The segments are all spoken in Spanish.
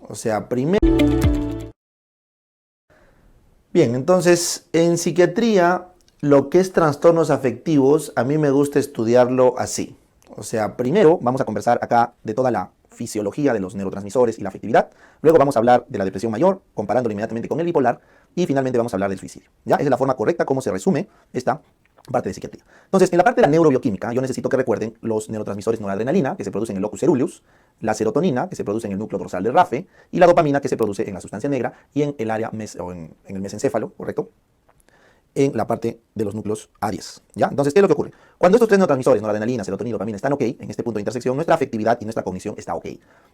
O sea, primero... Bien, entonces, en psiquiatría, lo que es trastornos afectivos, a mí me gusta estudiarlo así. O sea, primero vamos a conversar acá de toda la fisiología de los neurotransmisores y la afectividad. Luego vamos a hablar de la depresión mayor, comparándolo inmediatamente con el bipolar. Y finalmente vamos a hablar del suicidio. ¿Ya? Esa es la forma correcta como se resume esta parte de psiquiatría. Entonces, en la parte de la neurobioquímica, yo necesito que recuerden los neurotransmisores noradrenalina, que se producen en el locus ceruleus, la serotonina, que se produce en el núcleo dorsal del RAFE, y la dopamina, que se produce en la sustancia negra y en el área en el mesencéfalo, ¿correcto? En la parte de los núcleos A10, ¿ya? Entonces, ¿qué es lo que ocurre? Cuando estos tres neurotransmisores, noradrenalina, serotonina y dopamina, están ok, en este punto de intersección, nuestra afectividad y nuestra cognición está ok.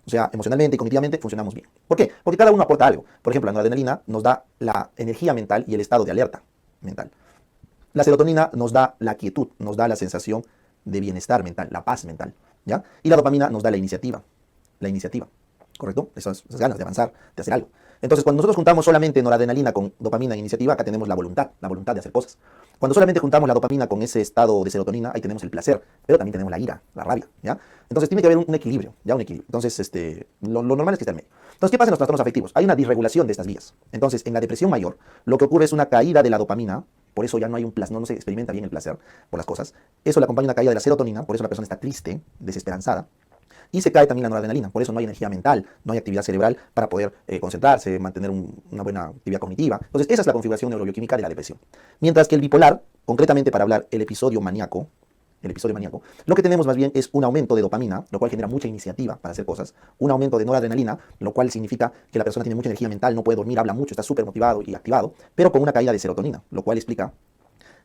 O sea, emocionalmente y cognitivamente funcionamos bien. ¿Por qué? Porque cada uno aporta algo. Por ejemplo, la noradrenalina nos da la energía mental y el estado de alerta mental. La serotonina nos da la quietud, nos da la sensación de bienestar mental, la paz mental, ¿ya? Y la dopamina nos da la iniciativa, ¿correcto? Esas ganas de avanzar, de hacer algo. Entonces, cuando nosotros juntamos solamente noradrenalina con dopamina e iniciativa, acá tenemos la voluntad de hacer cosas. Cuando solamente juntamos la dopamina con ese estado de serotonina, ahí tenemos el placer, pero también tenemos la ira, la rabia, ¿ya? Entonces, tiene que haber un equilibrio, ¿ya? Un equilibrio. Entonces, lo normal es que esté en medio. Entonces, ¿qué pasa en los trastornos afectivos? Hay una disregulación de estas vías. Entonces, en la depresión mayor, lo que ocurre es una caída de la dopamina, por eso ya no hay un placer, no se experimenta bien el placer por las cosas. Eso le acompaña una caída de la serotonina, por eso la persona está triste, desesperanzada. Y se cae también la noradrenalina, por eso no hay energía mental, no hay actividad cerebral para poder concentrarse, mantener una buena actividad cognitiva. Entonces, esa es la configuración neurobioquímica de la depresión. Mientras que el bipolar, concretamente para hablar el episodio maníaco, lo que tenemos más bien es un aumento de dopamina, lo cual genera mucha iniciativa para hacer cosas, un aumento de noradrenalina, lo cual significa que la persona tiene mucha energía mental, no puede dormir, habla mucho, está súper motivado y activado, pero con una caída de serotonina, lo cual explica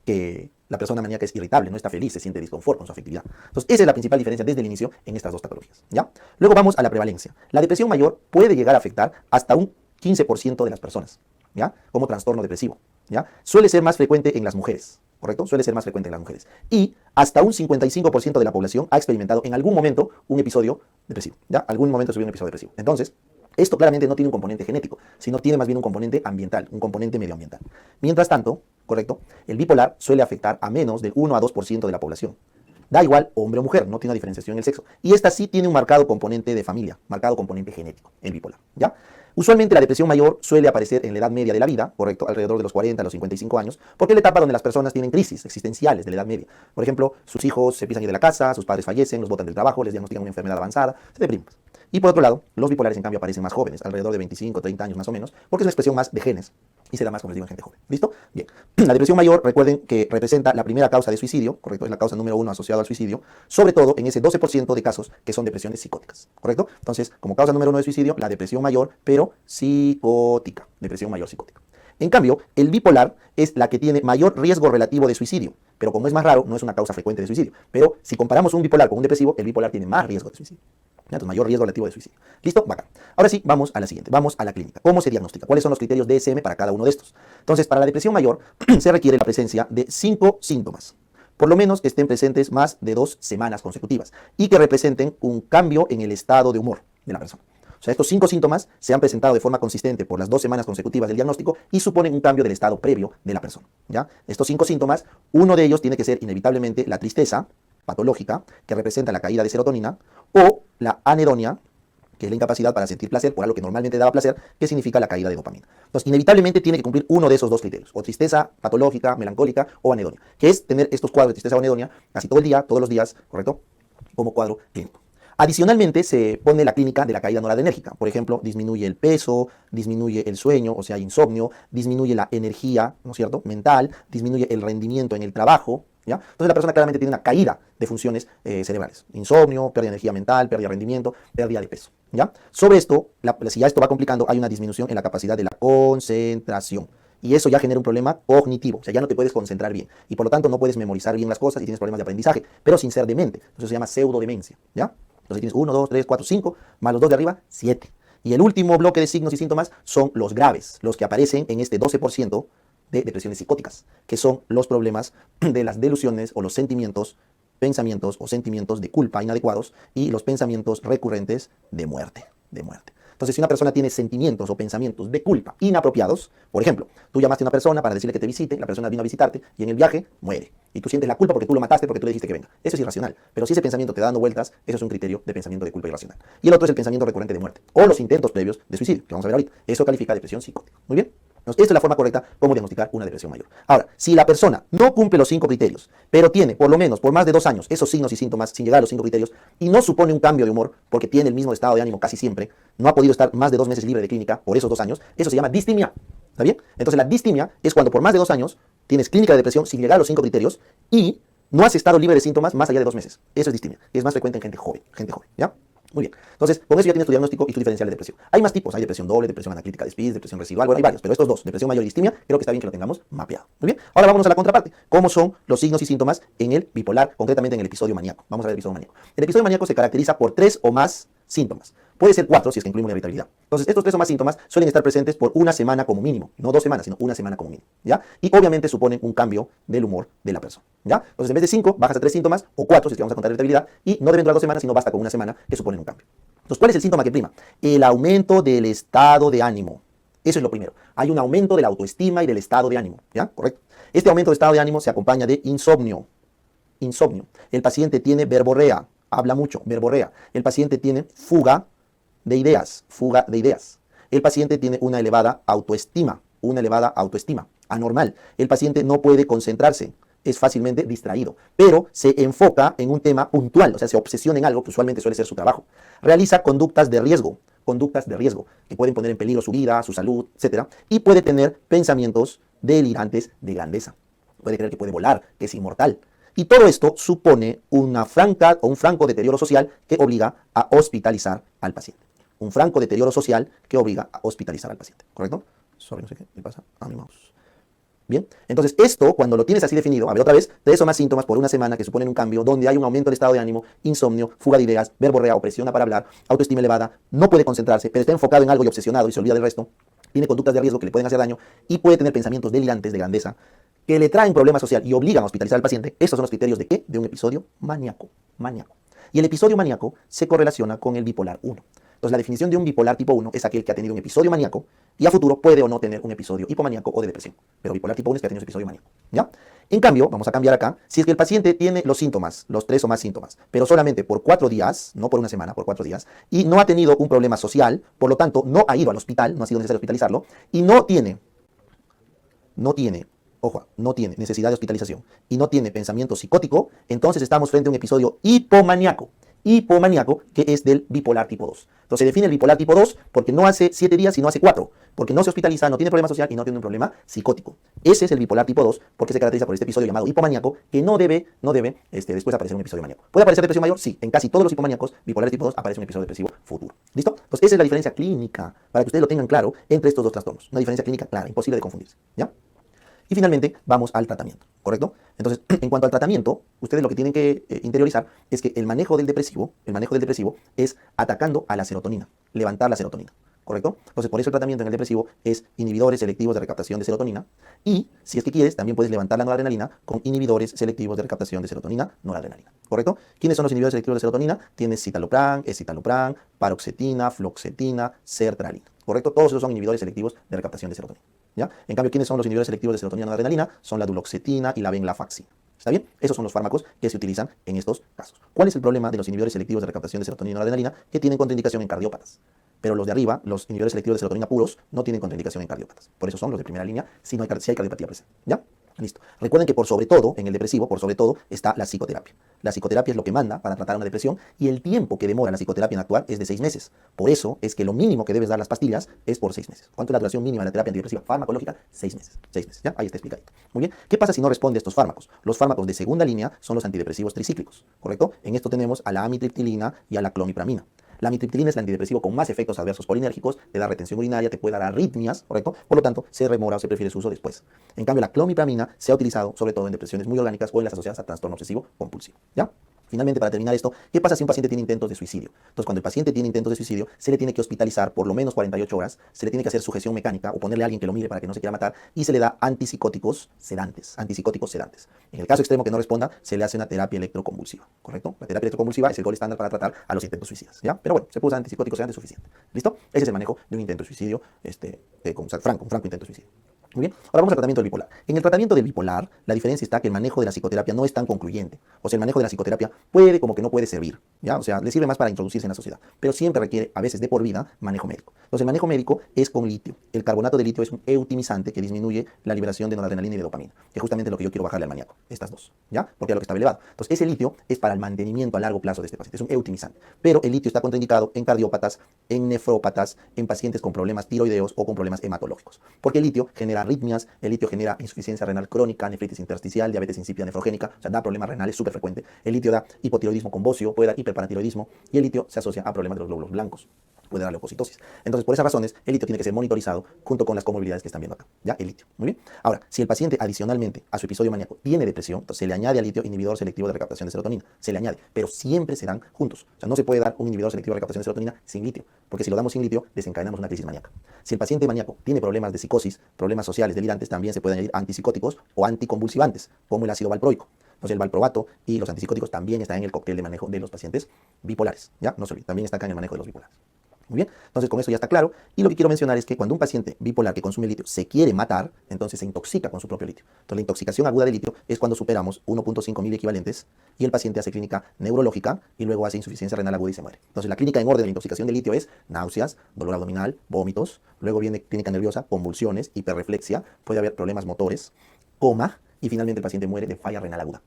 que la persona maníaca es irritable, no está feliz, se siente disconfort con su afectividad. Entonces, esa es la principal diferencia desde el inicio en estas dos patologías, ¿ya? Luego vamos a la prevalencia. La depresión mayor puede llegar a afectar hasta un 15% de las personas, ¿ya? Como trastorno depresivo, ¿ya? Suele ser más frecuente en las mujeres, ¿correcto? Suele ser más frecuente en las mujeres. Y hasta un 55% de la población ha experimentado en algún momento un episodio depresivo, ¿ya? Algún momento subió un episodio depresivo. Entonces, esto claramente no tiene un componente genético, sino tiene más bien un componente ambiental, un componente medioambiental. Mientras tanto, ¿correcto? El bipolar suele afectar a menos del 1 a 2% de la población. Da igual hombre o mujer, no tiene una diferenciación en el sexo. Y esta sí tiene un marcado componente de familia, marcado componente genético, el bipolar, ¿ya? Usualmente la depresión mayor suele aparecer en la edad media de la vida, ¿correcto? Alrededor de los 40 a los 55 años, porque es la etapa donde las personas tienen crisis existenciales de la edad media. Por ejemplo, sus hijos se empiezan a ir de la casa, sus padres fallecen, los botan del trabajo, les diagnostican una enfermedad avanzada, se deprimen. Y por otro lado, los bipolares en cambio aparecen más jóvenes, alrededor de 25 o 30 años más o menos, porque es una expresión más de genes y se da más, como les digo, en gente joven. ¿Listo? Bien. La depresión mayor, recuerden que representa la primera causa de suicidio, ¿correcto? Es la causa número 1 asociada al suicidio, sobre todo en ese 12% de casos que son depresiones psicóticas, ¿correcto? Entonces, como causa número 1 de suicidio, la depresión mayor, pero psicótica, depresión mayor psicótica. En cambio, el bipolar es la que tiene mayor riesgo relativo de suicidio, pero como es más raro, no es una causa frecuente de suicidio. Pero si comparamos un bipolar con un depresivo, el bipolar tiene más riesgo de suicidio. Entonces, mayor riesgo relativo de suicidio. ¿Listo? Bacán. Ahora sí, vamos a la siguiente. Vamos a la clínica. ¿Cómo se diagnostica? ¿Cuáles son los criterios DSM para cada uno de estos? Entonces, para la depresión mayor, se requiere la presencia de 5 síntomas. Por lo menos que estén presentes más de 2 semanas consecutivas y que representen un cambio en el estado de humor de la persona. O sea, estos 5 síntomas se han presentado de forma consistente por las 2 semanas consecutivas del diagnóstico y suponen un cambio del estado previo de la persona, ¿ya? Estos 5 síntomas, uno de ellos tiene que ser inevitablemente la tristeza patológica, que representa la caída de serotonina, o la anedonia, que es la incapacidad para sentir placer por algo que normalmente daba placer, que significa la caída de dopamina. Entonces, inevitablemente tiene que cumplir uno de esos dos criterios, o tristeza patológica, melancólica, o anedonia, que es tener estos cuadros de tristeza o anedonia casi todo el día, todos los días, ¿correcto? Como cuadro clínico. Adicionalmente, se pone la clínica de la caída noradrenérgica. Por ejemplo, disminuye el peso, disminuye el sueño, o sea, insomnio, disminuye la energía, ¿no es cierto?, mental, disminuye el rendimiento en el trabajo, ¿ya? Entonces la persona claramente tiene una caída de funciones cerebrales. Insomnio, pérdida de energía mental, pérdida de rendimiento, pérdida de peso, ¿ya? Sobre esto, si ya esto va complicando, hay una disminución en la capacidad de la concentración. Y eso ya genera un problema cognitivo, o sea, ya no te puedes concentrar bien. Y por lo tanto no puedes memorizar bien las cosas y tienes problemas de aprendizaje, pero sin ser demente. Eso se llama pseudodemencia, ¿ya? Entonces tienes 1, 2, 3, 4, 5, más los dos de arriba, 7. Y el último bloque de signos y síntomas son los graves, los que aparecen en este 12% de depresiones psicóticas, que son los problemas de las delusiones o los sentimientos, pensamientos o sentimientos de culpa inadecuados y los pensamientos recurrentes de muerte, de muerte. Entonces, si una persona tiene sentimientos o pensamientos de culpa inapropiados, por ejemplo, tú llamaste a una persona para decirle que te visite, la persona vino a visitarte y en el viaje muere. Y tú sientes la culpa porque tú lo mataste, porque tú le dijiste que venga. Eso es irracional. Pero si ese pensamiento te da dando vueltas, eso es un criterio de pensamiento de culpa irracional. Y el otro es el pensamiento recurrente de muerte o los intentos previos de suicidio, que vamos a ver ahorita. Eso califica de depresión psicótica. Muy bien. Entonces, esta es la forma correcta como diagnosticar una depresión mayor. Ahora, si la persona no cumple los 5 criterios, pero tiene por lo menos por más de 2 años esos signos y síntomas sin llegar a los 5 criterios y no supone un cambio de humor porque tiene el mismo estado de ánimo casi siempre, no ha podido estar más de 2 meses libre de clínica por esos 2 años, eso se llama distimia. ¿Está bien? Entonces, la distimia es cuando por más de 2 años tienes clínica de depresión sin llegar a los 5 criterios y no has estado libre de síntomas más allá de 2 meses. Eso es distimia. Es más frecuente en gente joven, ¿ya? Muy bien. Entonces, con eso ya tienes tu diagnóstico y tu diferencial de depresión. Hay más tipos. Hay depresión doble, depresión anaclítica de Spitz, depresión residual. Bueno, hay varios, pero estos dos, depresión mayor y distimia, creo que está bien que lo tengamos mapeado. Muy bien. Ahora vámonos a la contraparte. ¿Cómo son los signos y síntomas en el bipolar, concretamente en el episodio maníaco? Vamos a ver el episodio maníaco. El episodio maníaco se caracteriza por 3 o más síntomas. Puede ser 4 si es que incluimos la irritabilidad. Entonces, estos 3 o más síntomas suelen estar presentes por una semana como mínimo. No 2 semanas, sino una semana como mínimo. ¿Ya? Y obviamente suponen un cambio del humor de la persona. ¿Ya? Entonces, en vez de 5, bajas a 3 síntomas, o 4 si es que vamos a contar la irritabilidad, y no deben durar 2 semanas, sino basta con una semana que suponen un cambio. Entonces, ¿cuál es el síntoma que prima? El aumento del estado de ánimo. Eso es lo primero. Hay un aumento de la autoestima y del estado de ánimo. ¿Ya? Correcto. Este aumento de estado de ánimo se acompaña de insomnio. Insomnio. El paciente tiene verborrea. Habla mucho, verborrea. El paciente tiene fuga de ideas. Fuga de ideas. El paciente tiene una elevada autoestima. Una elevada autoestima. Anormal. El paciente no puede concentrarse. Es fácilmente distraído, pero se enfoca en un tema puntual, o sea, se obsesiona en algo que usualmente suele ser su trabajo. Realiza conductas de riesgo que pueden poner en peligro su vida, su salud, etc. Y puede tener pensamientos delirantes de grandeza. Puede creer que puede volar, que es inmortal. Y todo esto supone una franca o un franco deterioro social que obliga a hospitalizar al paciente. Un franco deterioro social que obliga a hospitalizar al paciente, ¿correcto? Sorry, no sé qué me pasa a mi mouse. Bien, entonces esto, cuando lo tienes así definido, a ver otra vez, 3 o más síntomas por una semana que suponen un cambio, donde hay un aumento del estado de ánimo, insomnio, fuga de ideas, verborrea, opresión para hablar, autoestima elevada, no puede concentrarse, pero está enfocado en algo y obsesionado y se olvida del resto, tiene conductas de riesgo que le pueden hacer daño y puede tener pensamientos delirantes de grandeza que le traen problema social y obligan a hospitalizar al paciente. Estos son los criterios de ¿qué? De un episodio maníaco. Y el episodio maníaco se correlaciona con el bipolar 1. Entonces, la definición de un bipolar tipo 1 es aquel que ha tenido un episodio maníaco y a futuro puede o no tener un episodio hipomaníaco o de depresión. Pero bipolar tipo 1 es que ha tenido un episodio maníaco. ¿Ya? En cambio, vamos a cambiar acá, si es que el paciente tiene los síntomas, los 3 o más síntomas, pero solamente por 4 días, no por una semana, por 4 días, y no ha tenido un problema social, por lo tanto, no ha ido al hospital, no ha sido necesario hospitalizarlo, y no tiene necesidad de hospitalización y no tiene pensamiento psicótico, entonces estamos frente a un episodio hipomaníaco, que es del bipolar tipo 2. Entonces se define el bipolar tipo 2 porque no hace 7 días, sino hace 4, porque no se hospitaliza, no tiene problema social y no tiene un problema psicótico. Ese es el bipolar tipo 2 porque se caracteriza por este episodio llamado hipomaníaco que no debe después aparecer un episodio maníaco. ¿Puede aparecer depresión mayor? Sí, en casi todos los hipomaníacos bipolares tipo 2 aparece un episodio depresivo futuro. ¿Listo? Entonces esa es la diferencia clínica, para que ustedes lo tengan claro entre estos dos trastornos. Una diferencia clínica clara, imposible de confundirse. ¿Ya? Y finalmente vamos al tratamiento, ¿correcto? Entonces, en cuanto al tratamiento, ustedes lo que tienen que interiorizar es que el manejo del depresivo es atacando a la serotonina, levantar la serotonina, ¿correcto? Entonces, por eso el tratamiento en el depresivo es inhibidores selectivos de recaptación de serotonina y, si es que quieres, también puedes levantar la noradrenalina con inhibidores selectivos de recaptación de serotonina, noradrenalina, ¿correcto? ¿Quiénes son los inhibidores selectivos de serotonina? Tienes citalopram, escitalopram, paroxetina, floxetina, sertralina, ¿correcto? Todos esos son inhibidores selectivos de recaptación de serotonina. ¿Ya? En cambio, ¿quiénes son los inhibidores selectivos de serotonina noradrenalina? Son la duloxetina y la venlafaxina. ¿Está bien? Esos son los fármacos que se utilizan en estos casos. ¿Cuál es el problema de los inhibidores selectivos de recaptación de serotonina y noradrenalina? Que tienen contraindicación en cardiópatas. Pero los de arriba, los inhibidores selectivos de serotonina puros, no tienen contraindicación en cardiópatas. Por eso son los de primera línea si hay cardiopatía presente. ¿Ya? Listo. Recuerden que por sobre todo, en el depresivo, por sobre todo, está la psicoterapia. La psicoterapia es lo que manda para tratar una depresión y el tiempo que demora la psicoterapia en actuar es de 6 meses. Por eso es que lo mínimo que debes dar las pastillas es por 6 meses. ¿Cuánto es la duración mínima de la terapia antidepresiva farmacológica? 6 meses. 6 meses. ¿Ya? Ahí está explicadito. Muy bien. ¿Qué pasa si no responde a estos fármacos? Los fármacos de segunda línea son los antidepresivos tricíclicos, ¿correcto? En esto tenemos a la amitriptilina y a la clomipramina. La amitriptilina es el antidepresivo con más efectos adversos polinérgicos, te da retención urinaria, te puede dar arritmias, ¿correcto? Por lo tanto, se remora o se prefiere su uso después. En cambio, la clomipramina se ha utilizado sobre todo en depresiones muy orgánicas o en las asociadas a trastorno obsesivo compulsivo, ¿ya? Finalmente, para terminar esto, ¿qué pasa si un paciente tiene intentos de suicidio? Entonces, cuando el paciente tiene intentos de suicidio, se le tiene que hospitalizar por lo menos 48 horas, se le tiene que hacer sujeción mecánica o ponerle a alguien que lo mire para que no se quiera matar y se le da antipsicóticos sedantes. En el caso extremo que no responda, se le hace una terapia electroconvulsiva, ¿correcto? La terapia electroconvulsiva es el gol estándar para tratar a los intentos suicidas, ¿ya? Pero bueno, se puede usar antipsicóticos sedantes suficiente. ¿Listo? Ese es el manejo de un intento de suicidio, con un franco intento de suicidio. Muy bien, ahora vamos al tratamiento del bipolar. En el tratamiento del bipolar, la diferencia está que el manejo de la psicoterapia no es tan concluyente. O sea, el manejo de la psicoterapia puede como que no puede servir, ¿ya? O sea, le sirve más para introducirse en la sociedad, pero siempre requiere, a veces de por vida, manejo médico. Entonces, el manejo médico es con litio. El carbonato de litio es un eutimizante que disminuye la liberación de noradrenalina y de dopamina, que es justamente lo que yo quiero bajarle al maníaco, estas dos, ¿ya? Porque es lo que estaba elevado. Entonces, ese litio es para el mantenimiento a largo plazo de este paciente, es un eutimizante. Pero el litio está contraindicado en cardiópatas, en nefrópatas, en pacientes con problemas tiroideos o con problemas hematológicos. Porque el litio genera arritmias, el litio genera insuficiencia renal crónica, nefritis intersticial, diabetes insípida nefrogénica, o sea, da problemas renales súper frecuente. El litio da hipotiroidismo con bocio, puede dar hiperparatiroidismo y el litio se asocia a problemas de los glóbulos blancos, puede dar leucocitosis. Entonces, por esas razones, el litio tiene que ser monitorizado junto con las comorbilidades que están viendo acá, ¿ya? El litio, muy bien. Ahora, si el paciente adicionalmente a su episodio maníaco tiene depresión, entonces se le añade al litio inhibidor selectivo de recaptación de serotonina, se le añade, pero siempre se dan juntos. O sea, no se puede dar un inhibidor selectivo de recaptación de serotonina sin litio, porque si lo damos sin litio, desencadenamos una crisis maníaca. Si el paciente maníaco tiene problemas de psicosis, problemas sociales, delirantes, también se pueden añadir antipsicóticos o anticonvulsivantes, como el ácido valproico. Entonces, el valproato y los antipsicóticos también están en el cóctel de manejo de los pacientes bipolares, ¿ya? No se olviden, también está acá en el manejo de los bipolares. Muy bien, entonces con eso ya está claro. Y lo que quiero mencionar es que cuando un paciente bipolar que consume litio se quiere matar, entonces se intoxica con su propio litio. Entonces la intoxicación aguda de litio es cuando superamos 1.5 mil equivalentes y el paciente hace clínica neurológica y luego hace insuficiencia renal aguda y se muere. Entonces la clínica en orden de la intoxicación de litio es náuseas, dolor abdominal, vómitos, luego viene clínica nerviosa, convulsiones, hiperreflexia, puede haber problemas motores, coma y finalmente el paciente muere de falla renal aguda,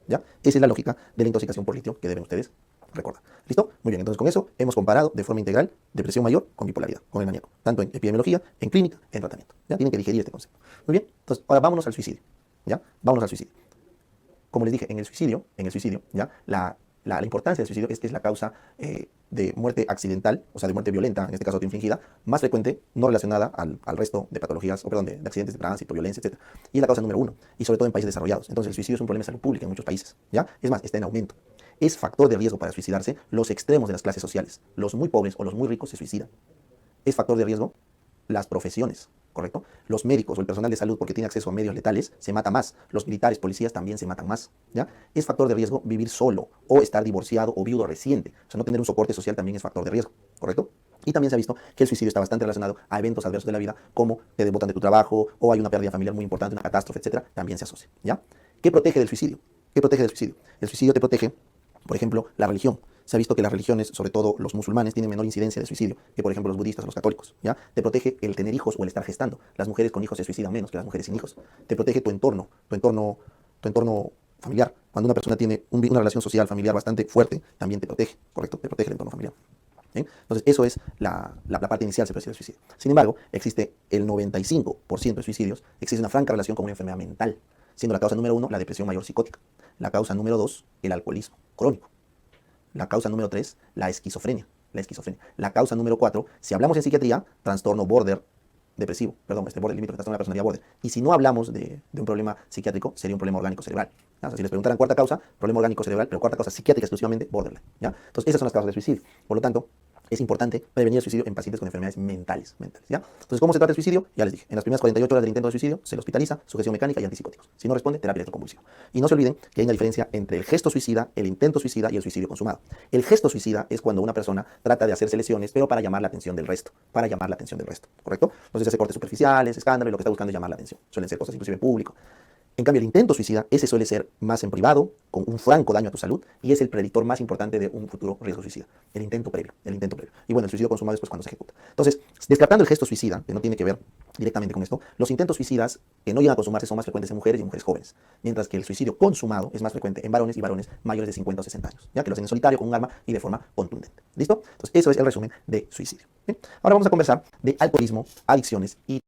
¿ya? Esa es la lógica de la intoxicación por litio que deben ustedes recordar. ¿Listo? Muy bien, entonces con eso hemos comparado de forma integral depresión mayor con bipolaridad, con el maníaco, tanto en epidemiología, en clínica, en tratamiento. Ya tienen que digerir este concepto. Muy bien, entonces ahora vámonos al suicidio. ¿Ya? Vámonos al suicidio. Como les dije, en el suicidio, ¿ya? La importancia del suicidio es que es la causa de muerte accidental, o sea, de muerte violenta, en este caso autoinfligida, más frecuente, no relacionada al resto de patologías, o perdón, de accidentes de tránsito, violencia, etc. Y es la causa número uno, y sobre todo en países desarrollados. Entonces el suicidio es un problema de salud pública en muchos países, ¿ya? Es más, está en aumento. Es factor de riesgo para suicidarse los extremos de las clases sociales. Los muy pobres o los muy ricos se suicidan. Es factor de riesgo las profesiones, ¿correcto? Los médicos o el personal de salud, porque tiene acceso a medios letales, se mata más. Los militares, policías también se matan más, ¿ya? Es factor de riesgo vivir solo o estar divorciado o viudo reciente. O sea, no tener un soporte social también es factor de riesgo, ¿correcto? Y también se ha visto que el suicidio está bastante relacionado a eventos adversos de la vida, como te botan de tu trabajo o hay una pérdida familiar muy importante, una catástrofe, etcétera, también se asocia, ¿ya? ¿Qué protege del suicidio? ¿Qué protege del suicidio? El suicidio te protege, por ejemplo, la religión. Se ha visto que las religiones, sobre todo los musulmanes, tienen menor incidencia de suicidio que, por ejemplo, los budistas o los católicos, ¿ya? Te protege el tener hijos o el estar gestando. Las mujeres con hijos se suicidan menos que las mujeres sin hijos. Te protege tu entorno familiar. Cuando una persona tiene una relación social, familiar bastante fuerte, también te protege, ¿correcto? Te protege el entorno familiar. ¿Bien? Entonces, eso es la parte inicial, se puede decir, del suicidio. Sin embargo, existe el 95% de suicidios, existe una franca relación con una enfermedad mental, siendo la causa número 1 la depresión mayor psicótica, la causa número 2 el alcoholismo crónico, la causa número 3 la esquizofrenia, la causa número 4, si hablamos en psiquiatría, trastorno border depresivo, perdón, border límite, trastorno de la personalidad border. Y si no hablamos de un problema psiquiátrico, sería un problema orgánico cerebral. ¿Ya? O sea, si les preguntaran cuarta causa, problema orgánico cerebral, pero cuarta causa psiquiátrica exclusivamente, borderline. ¿Ya? Entonces, esas son las causas del suicidio. Por lo tanto, es importante prevenir el suicidio en pacientes con enfermedades mentales, ¿ya? Entonces, ¿cómo se trata el suicidio? Ya les dije, en las primeras 48 horas del intento de suicidio se le hospitaliza, sujeción mecánica y antipsicóticos. Si no responde, terapia electroconvulsiva. Y no se olviden que hay una diferencia entre el gesto suicida, el intento suicida y el suicidio consumado. El gesto suicida es cuando una persona trata de hacerse lesiones, pero para llamar la atención del resto, ¿correcto? Entonces hace cortes superficiales, escándalo, y lo que está buscando es llamar la atención. Suelen ser cosas inclusive en público. En cambio, el intento suicida, ese suele ser más en privado, con un franco daño a tu salud, y es el predictor más importante de un futuro riesgo suicida. El intento previo. Y bueno, el suicidio consumado es pues cuando se ejecuta. Entonces, descartando el gesto suicida, que no tiene que ver directamente con esto, los intentos suicidas que no llegan a consumarse son más frecuentes en mujeres y en mujeres jóvenes, mientras que el suicidio consumado es más frecuente en varones y varones mayores de 50 o 60 años, ya que lo hacen en solitario, con un arma y de forma contundente. ¿Listo? Entonces, eso es el resumen de suicidio. ¿Bien? Ahora vamos a conversar de alcoholismo, adicciones y